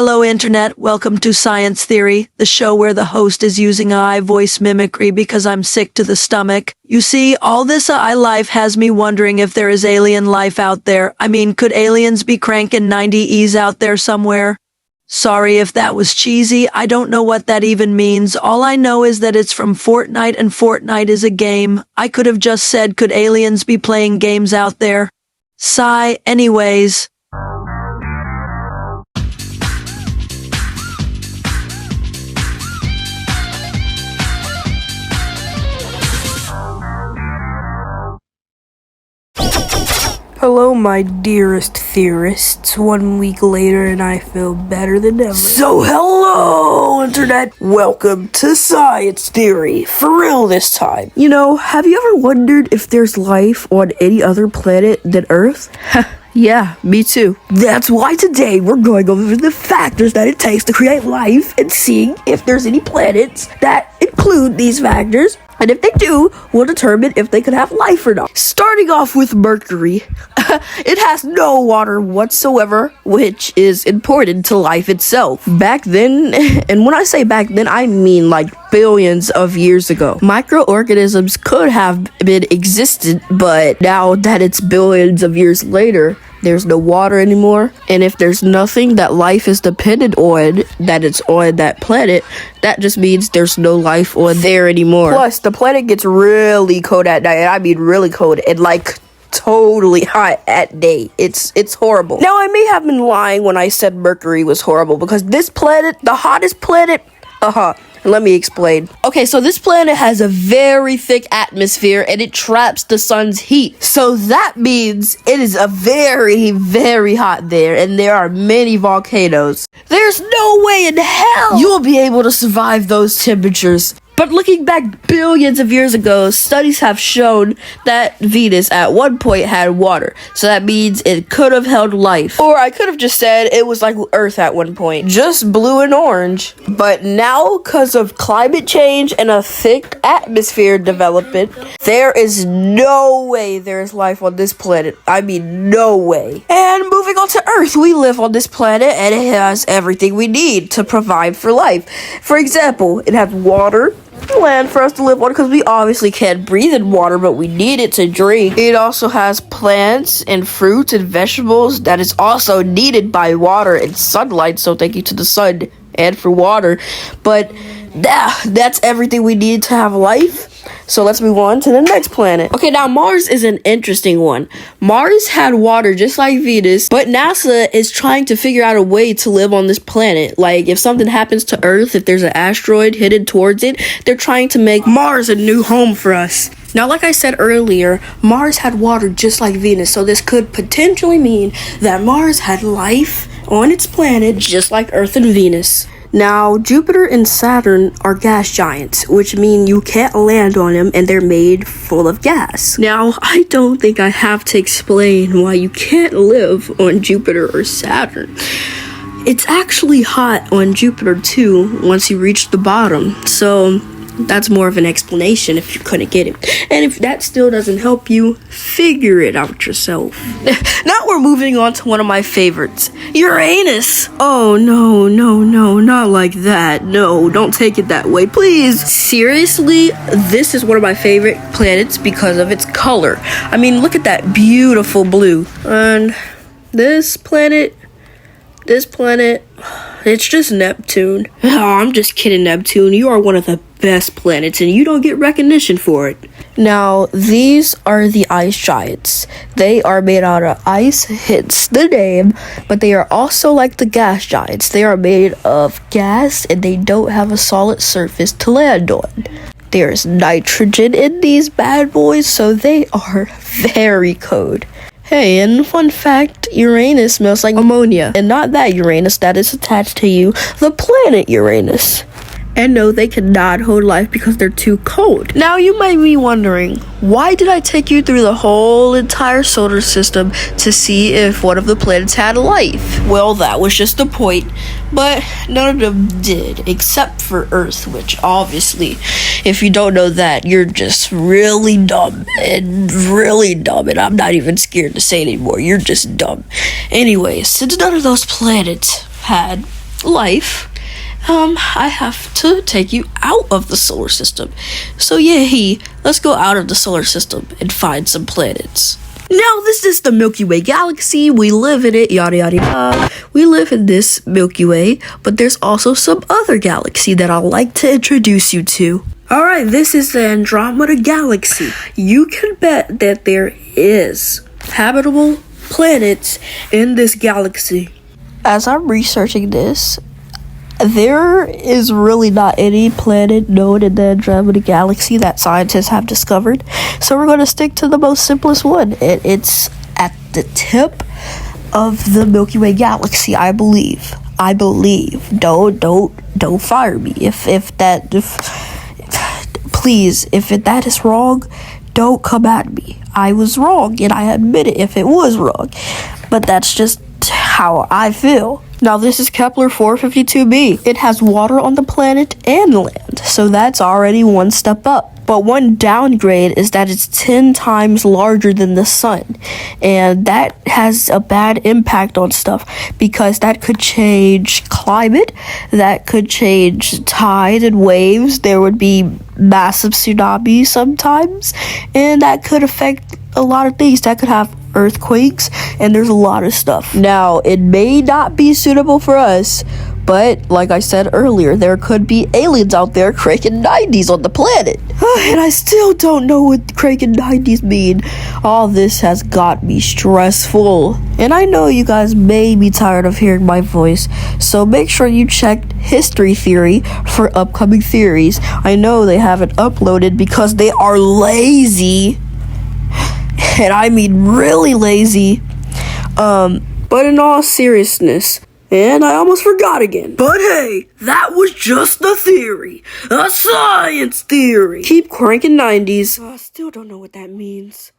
Hello, Internet. Welcome to Science Theory, the show where the host is using AI voice mimicry because I'm sick to the stomach. You see, all this AI life has me wondering if there is alien life out there. I mean, could aliens be cranking 90Es out there somewhere? Sorry if that was cheesy. I don't know what that even means. All I know is that it's from Fortnite, and Fortnite is a game. I could have just said, could aliens be playing games out there? Sigh. Anyways. Hello, my dearest theorists. 1 week later and I feel better than ever. So hello, Internet! Welcome to Science Theory, for real this time. You know, have you ever wondered if there's life on any other planet than Earth? Yeah, me too. That's why today we're going over the factors that it takes to create life and seeing if there's any planets that include these factors. And if they do, we'll determine if they could have life or not. Starting off with Mercury, it has no water whatsoever, which is important to life itself. Back then, and when I say back then, I mean like billions of years ago, microorganisms could have been existent, but now that it's billions of years later, there's no water anymore, and if there's nothing that life is dependent on, that it's on that planet, that just means there's no life on there anymore. Plus, the planet gets really cold at night, and I mean really cold, and like totally hot at day. It's horrible. Now, I may have been lying when I said Mercury was horrible, because this planet, the hottest planet, let me explain. Okay, so this planet has a very thick atmosphere and it traps the sun's heat. So that means it is a very, very hot there, and there are many volcanoes. There's no way in hell you will be able to survive those temperatures. But looking back billions of years ago, studies have shown that Venus at one point had water. So that means it could have held life. Or I could have just said it was like Earth at one point, just blue and orange. But now, because of climate change and a thick atmosphere development, there is no way there is life on this planet. I mean, no way. And moving on to Earth, we live on this planet and it has everything we need to provide for life. For example, it has water, land for us to live on, because we obviously can't breathe in water, but we need it to drink. It also has plants and fruits and vegetables that is also needed by water and sunlight, so thank you to the sun and for water. But that's everything we need to have life. So let's move on to the next planet. Okay, now Mars is an interesting one. Mars had water just like Venus, but NASA is trying to figure out a way to live on this planet. Like, if something happens to Earth, if there's an asteroid headed towards it, they're trying to make Mars a new home for us. Now, like I said earlier, Mars had water just like Venus, so this could potentially mean that Mars had life on its planet just like Earth and Venus. Now, Jupiter and Saturn are gas giants, which mean you can't land on them and they're made full of gas. Now, I don't think I have to explain why you can't live on Jupiter or Saturn. It's actually hot on Jupiter too once you reach the bottom, so that's more of an explanation if you couldn't get it. And if that still doesn't help you, figure it out yourself. Now we're moving on to one of my favorites, Uranus. Oh, no, not like that. No, don't take it that way, please. Seriously, this is one of my favorite planets because of its color. I mean, look at that beautiful blue. And this planet, it's just Neptune. Oh, I'm just kidding, Neptune. You are one of the best planets and you don't get recognition for it. Now, these are the ice giants. They are made out of ice, hence the name, but they are also like the gas giants. They are made of gas and they don't have a solid surface to land on. There's nitrogen in these bad boys, so they are very cold. Hey, and fun fact, Uranus smells like ammonia. And not that Uranus that is attached to you, the planet Uranus. And no, they cannot hold life because they're too cold. Now, you might be wondering, why did I take you through the whole entire solar system to see if one of the planets had life? Well, that was just the point. But none of them did, except for Earth, which obviously, if you don't know that, you're just really dumb. And I'm not even scared to say it anymore. You're just dumb. Anyway, since none of those planets had life, I have to take you out of the solar system. So yeah, let's go out of the solar system and find some planets. Now, this is the Milky Way galaxy. We live in it, yada yada yada. We live in this Milky Way, but there's also some other galaxy that I'd like to introduce you to. Alright, this is the Andromeda galaxy. You can bet that there is habitable planets in this galaxy. As I'm researching this, there is really not any planet known in the Andromeda galaxy that scientists have discovered. So we're going to stick to the most simplest one. It's at the tip of the Milky Way galaxy, I believe. Don't fire me. Please, if that is wrong, don't come at me. I was wrong, and I admit it if it was wrong. But that's just how I feel. Now, this is Kepler 452b. It has water on the planet and land, so that's already one step up. But one downgrade is that it's 10 times larger than the sun, and that has a bad impact on stuff because that could change climate, that could change tide and waves. There would be massive tsunamis sometimes, and that could affect a lot of things. That could have earthquakes, and there's a lot of stuff. Now, it may not be suitable for us, but like I said earlier, there could be aliens out there cranking 90s on the planet. And I still don't know what cranking 90s mean. All this has got me stressful. And I know you guys may be tired of hearing my voice, so make sure you check History Theory for upcoming theories. I know they haven't uploaded because they are lazy. And I mean really lazy. But in all seriousness, and I almost forgot again. But hey, that was just a theory. A science theory. Keep cranking 90s. I still don't know what that means.